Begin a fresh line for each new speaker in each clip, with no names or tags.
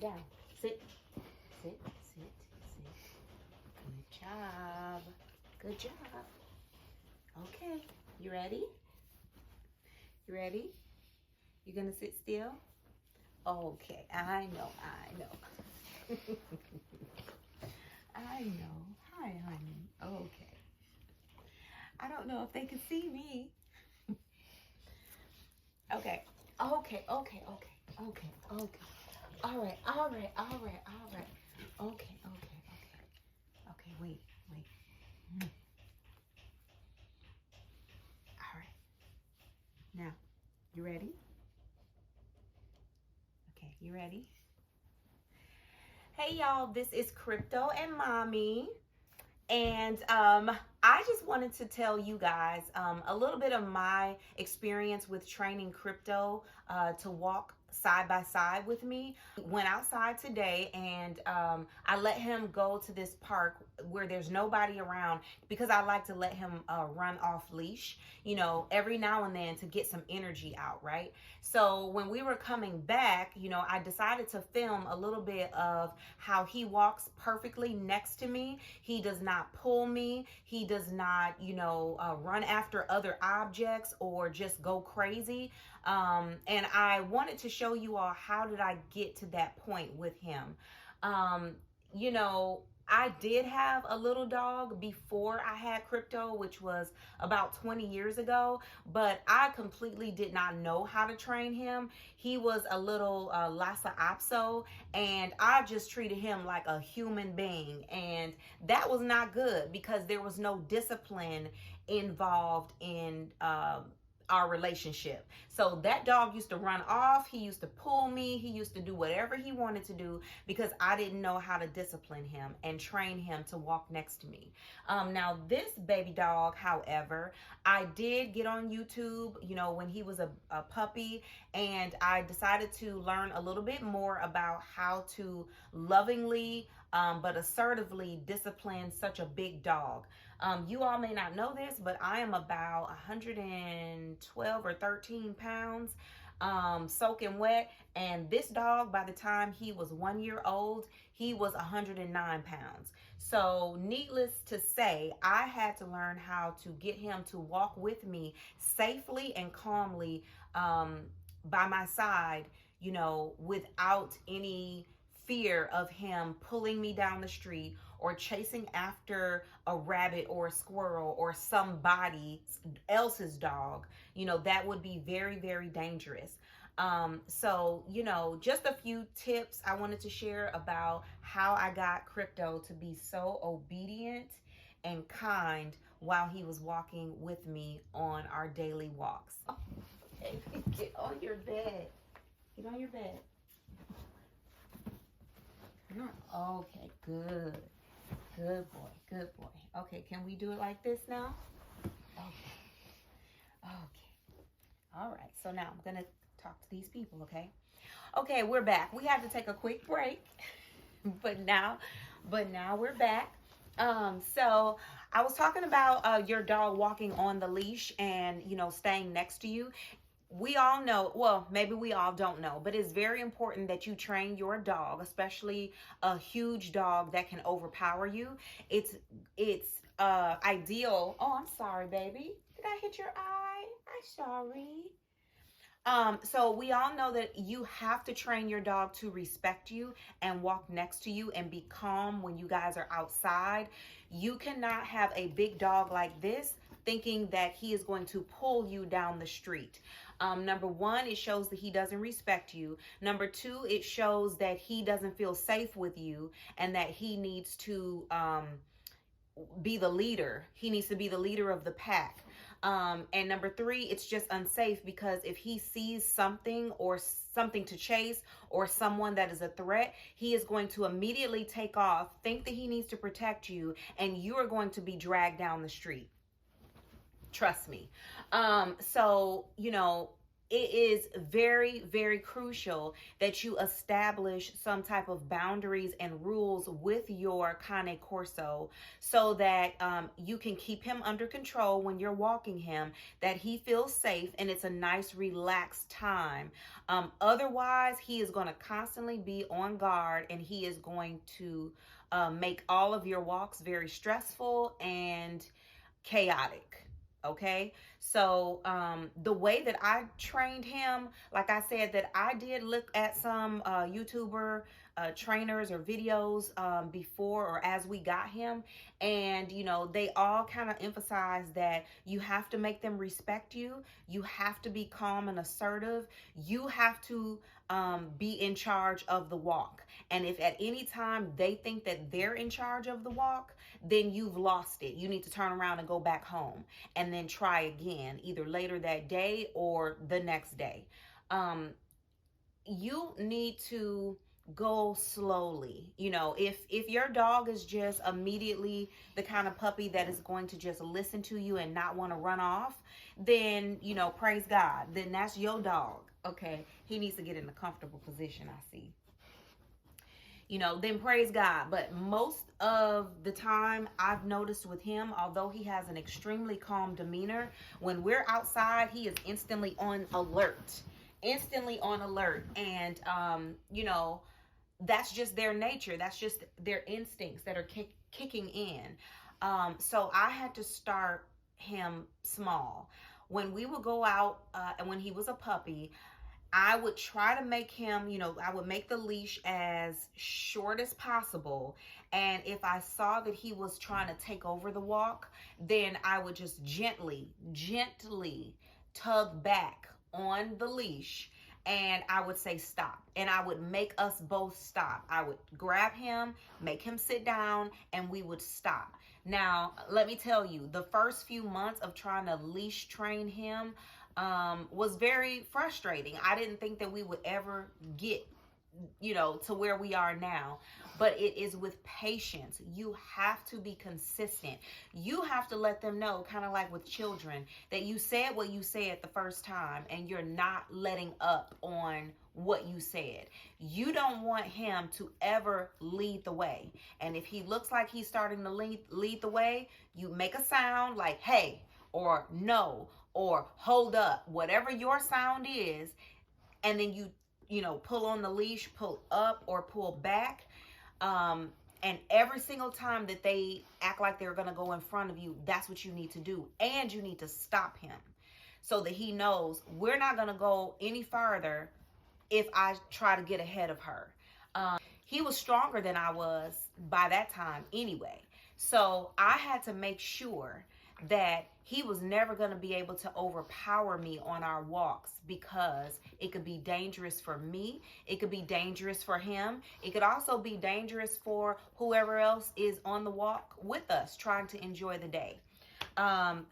Down. Sit. Sit. Sit. Sit. Good job. Good job. Okay. You ready? You ready? You gonna sit still? Okay. I know. I know. I know. Hi, honey. Okay. I don't know if they can see me. Okay. Okay. Okay. Okay. Okay. Okay. All right. All right. All right. All right. Okay. Okay. Okay. Okay. Wait. Wait. All right. Now, you ready? Okay. You ready? Hey, y'all. This is Crypto and Mommy. And I just wanted to tell you guys a little bit of my experience with training Crypto to walk side by side with me. Went outside today and I let him go to this park where there's nobody around because I like to let him run off leash, you know, every now and then to get some energy out, right? So when we were coming back, you know, I decided to film a little bit of how he walks perfectly next to me. He does not pull me. He does not, you know, run after other objects or just go crazy. And I wanted to show you all how did I get to that point with him. You know, I did have a little dog before I had Crypto, which was about 20 years ago, but I completely did not know how to train him. He was a little Lhasa Apso, and I just treated him like a human being, and that was not good because there was no discipline involved in our relationship. So that dog used to run off. He used to pull me. He used to do whatever he wanted to do because I didn't know how to discipline him and train him to walk next to me. Now this baby dog, however, I did get on YouTube, you know, when he was a puppy, and I decided to learn a little bit more about how to lovingly but assertively discipline such a big dog. You all may not know this, but I am about 112 or 13 pounds, soaking wet. And this dog, by the time he was 1 year old, he was 109 pounds. So needless to say, I had to learn how to get him to walk with me safely and calmly by my side, you know, without any fear of him pulling me down the street or chasing after a rabbit or a squirrel or somebody else's dog. You know, that would be very, very dangerous. So, you know, just a few tips I wanted to share about how I got Crypto to be so obedient and kind while he was walking with me on our daily walks. Okay, get on your bed. Get on your bed. Okay, good. Good boy, good boy. Okay, can we do it like this now? Okay. Okay. All right, so now I'm gonna talk to these people, okay? Okay, we're back. We had to take a quick break, but now we're back. So I was talking about your dog walking on the leash and, you know, staying next to you. We all know, well, maybe we all don't know, but it's very important that you train your dog, especially a huge dog that can overpower you. It's ideal. Oh, I'm sorry, baby. Did I hit your eye? I'm sorry. So we all know that you have to train your dog to respect you and walk next to you and be calm when you guys are outside. You cannot have a big dog like this thinking that he is going to pull you down the street. Number one, it shows that he doesn't respect you. Number two, it shows that he doesn't feel safe with you and that he needs to be the leader. He needs to be the leader of the pack. And number three, it's just unsafe because if he sees something or something to chase or someone that is a threat, he is going to immediately take off, think that he needs to protect you, and you are going to be dragged down the street. Trust me. So, you know, it is very, very crucial that you establish some type of boundaries and rules with your Cane Corso so that you can keep him under control when you're walking him, that he feels safe and it's a nice, relaxed time. Otherwise, he is going to constantly be on guard and he is going to make all of your walks very stressful and chaotic. Okay, so the way that I trained him, like I said, that I did look at some YouTuber trainers or videos before or as we got him, and you know, they all kind of emphasize that you have to make them respect you, you have to be calm and assertive, you have to be in charge of the walk. And if at any time they think that they're in charge of the walk, then you've lost it. You need to turn around and go back home and then try again, either later that day or the next day. You need to go slowly. You know, if your dog is just immediately the kind of puppy that is going to just listen to you and not want to run off, then, you know, praise God, then that's your dog. Okay, he needs to get in a comfortable position, I see. You know, then praise God. But most of the time I've noticed with him, although he has an extremely calm demeanor, when we're outside, he is instantly on alert. Instantly on alert. And, you know, that's just their nature. That's just their instincts that are kicking in. So I had to start him small. When we would go out and when he was a puppy, I would try to make him, you know, I would make the leash as short as possible. And if I saw that he was trying to take over the walk, then I would just gently tug back on the leash and I would say stop. And I would make us both stop. I would grab him, make him sit down, and we would stop. Now, let me tell you, the first few months of trying to leash train him was very frustrating. I didn't think that we would ever get, you know, to where we are now. But it is with patience. You have to be consistent. You have to let them know, kind of like with children, that you said what you said the first time and you're not letting up on what you said. You don't want him to ever lead the way. And if he looks like he's starting to lead the way, you make a sound like, hey, or no, or hold up, whatever your sound is, and then you know, pull on the leash, pull up or pull back. And every single time that they act like they're gonna go in front of you, that's what you need to do. And you need to stop him so that he knows we're not gonna go any farther if I try to get ahead of her. He was stronger than I was by that time anyway. So I had to make sure that he was never going to be able to overpower me on our walks, because it could be dangerous for me. It could be dangerous for him. It could also be dangerous for whoever else is on the walk with us trying to enjoy the day.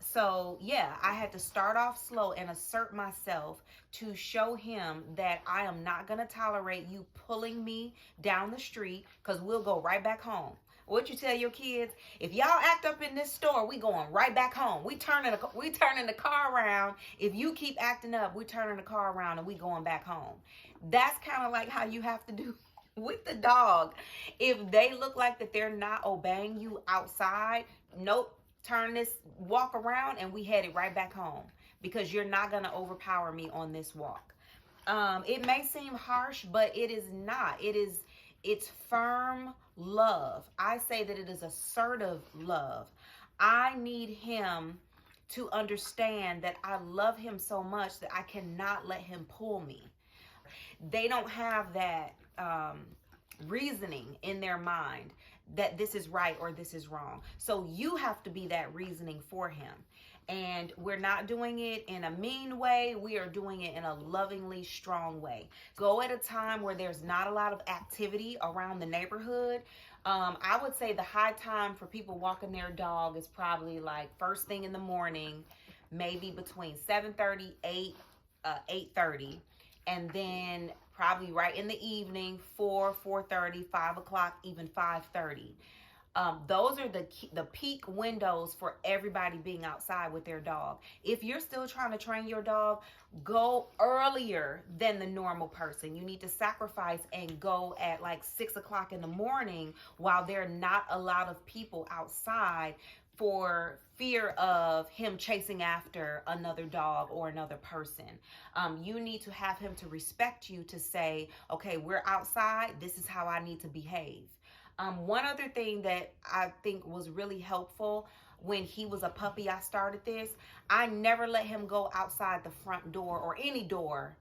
So yeah, I had to start off slow and assert myself to show him that I am not going to tolerate you pulling me down the street, because we'll go right back home. What you tell your kids? If y'all act up in this store, we going right back home. We turning the car around. If you keep acting up, we turning the car around and we going back home. That's kind of like how you have to do with the dog. If they look like that they're not obeying you outside, nope, turn this walk around and we headed right back home, because you're not going to overpower me on this walk. It may seem harsh, but it is not. It's firm love. I say that it is assertive love. I need him to understand that I love him so much that I cannot let him pull me. They don't have that reasoning in their mind that this is right or this is wrong. So you have to be that reasoning for him. And we're not doing it in a mean way. We are doing it in a lovingly strong way. Go at a time where there's not a lot of activity around the neighborhood. I would say the high time for people walking their dog is probably like first thing in the morning, maybe between 7:30, 8:30, and then probably right in the evening, 4:30, 5 o'clock, even 5:30. Those are the peak windows for everybody being outside with their dog. If you're still trying to train your dog, go earlier than the normal person. You need to sacrifice and go at like 6 o'clock in the morning while there are not a lot of people outside, for fear of him chasing after another dog or another person. You need to have him to respect you, to say, okay, we're outside, this is how I need to behave. One other thing that I think was really helpful, when he was a puppy, I started this. I never let him go outside the front door or any door.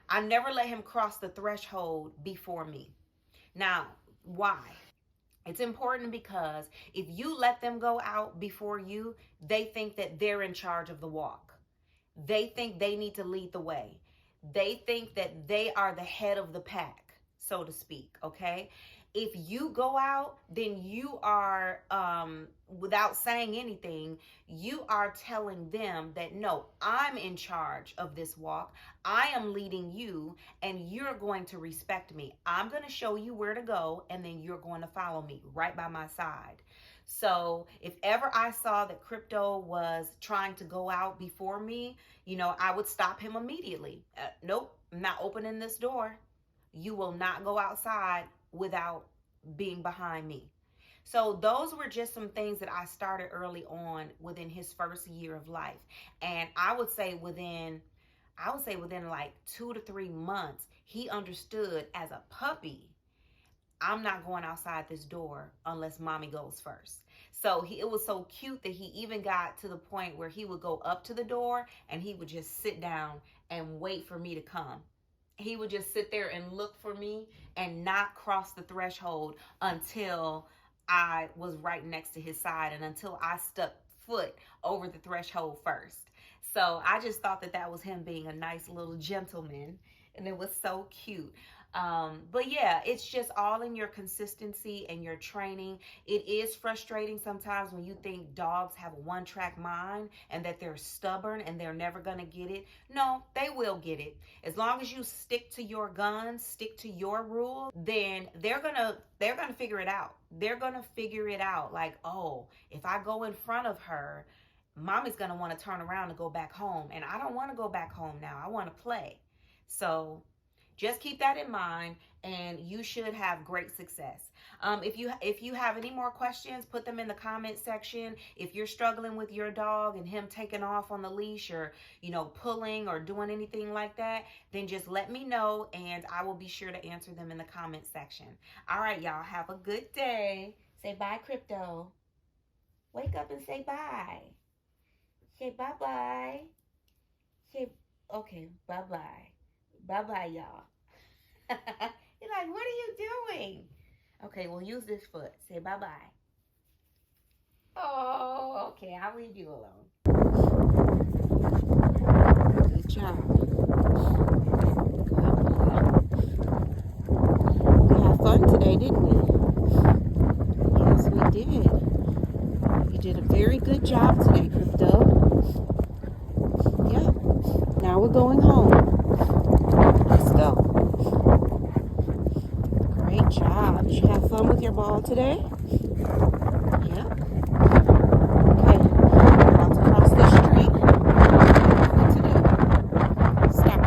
I never let him cross the threshold before me. Now, why? It's important because if you let them go out before you, they think that they're in charge of the walk. They think they need to lead the way. They think that they are the head of the pack, so to speak, okay? If you go out, then you are, without saying anything, you are telling them that, no, I'm in charge of this walk. I am leading you, and you're going to respect me. I'm going to show you where to go, and then you're going to follow me right by my side. So if ever I saw that Crypto was trying to go out before me, I would stop him immediately. Nope, I'm not opening this door. You will not go outside without being behind me. So those were just some things that I started early on within his first year of life. And I would say within like 2 to 3 months, he understood as a puppy, I'm not going outside this door unless mommy goes first. So it was so cute that he even got to the point where he would go up to the door and he would just sit down and wait for me to come. He would just sit there and look for me and not cross the threshold until I was right next to his side and until I stuck foot over the threshold first. So I just thought that was him being a nice little gentleman, and it was so cute. But yeah, it's just all in your consistency and your training. It is frustrating sometimes when you think dogs have a one-track mind and that they're stubborn and they're never going to get it. No, they will get it. As long as you stick to your guns, stick to your rules, then they're going to figure it out. They're going to figure it out. Like, oh, if I go in front of her, mommy's going to want to turn around and go back home. And I don't want to go back home now. I want to play. So just keep that in mind, and you should have great success. If you have any more questions, put them in the comment section. If you're struggling with your dog and him taking off on the leash, or pulling or doing anything like that, then just let me know, and I will be sure to answer them in the comment section. All right, y'all, have a good day. Say bye, Crypto. Wake up and say bye. Say bye-bye. Say, okay, bye-bye. Bye-bye, y'all. You're like, what are you doing? Okay, we'll use this foot. Say bye-bye. Oh, okay, I'll leave you alone. Good job. We had fun today, didn't we? Yes, we did. You did a very good job today, Crypto. Yeah. Now we're going home. Let's go. Great job. Did you have fun with your ball today? Yeah. Okay. About to cross the street. What to do? Stop.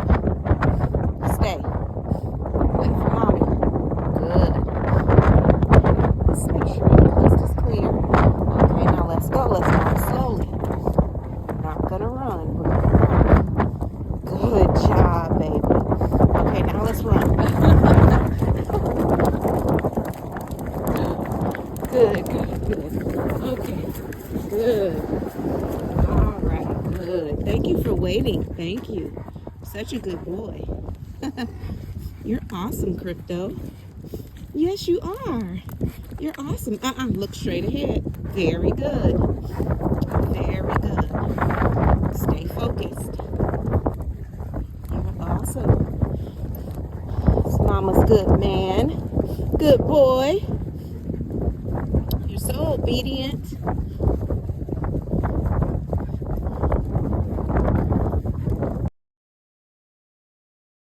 Stay. Wait for mommy. Good. Let's make sure the coast is clear. Okay, now let's go. Let's walk slowly. We're not gonna run. Good job, baby. Okay, now let's run. Good. Okay, good. All right, good. Thank you for waiting. Thank you. Such a good boy. You're awesome, Crypto. Yes, you are. You're awesome. Look straight ahead. Very good. Very good. Stay focused. You're awesome. This mama's good man. Good boy. You're so obedient.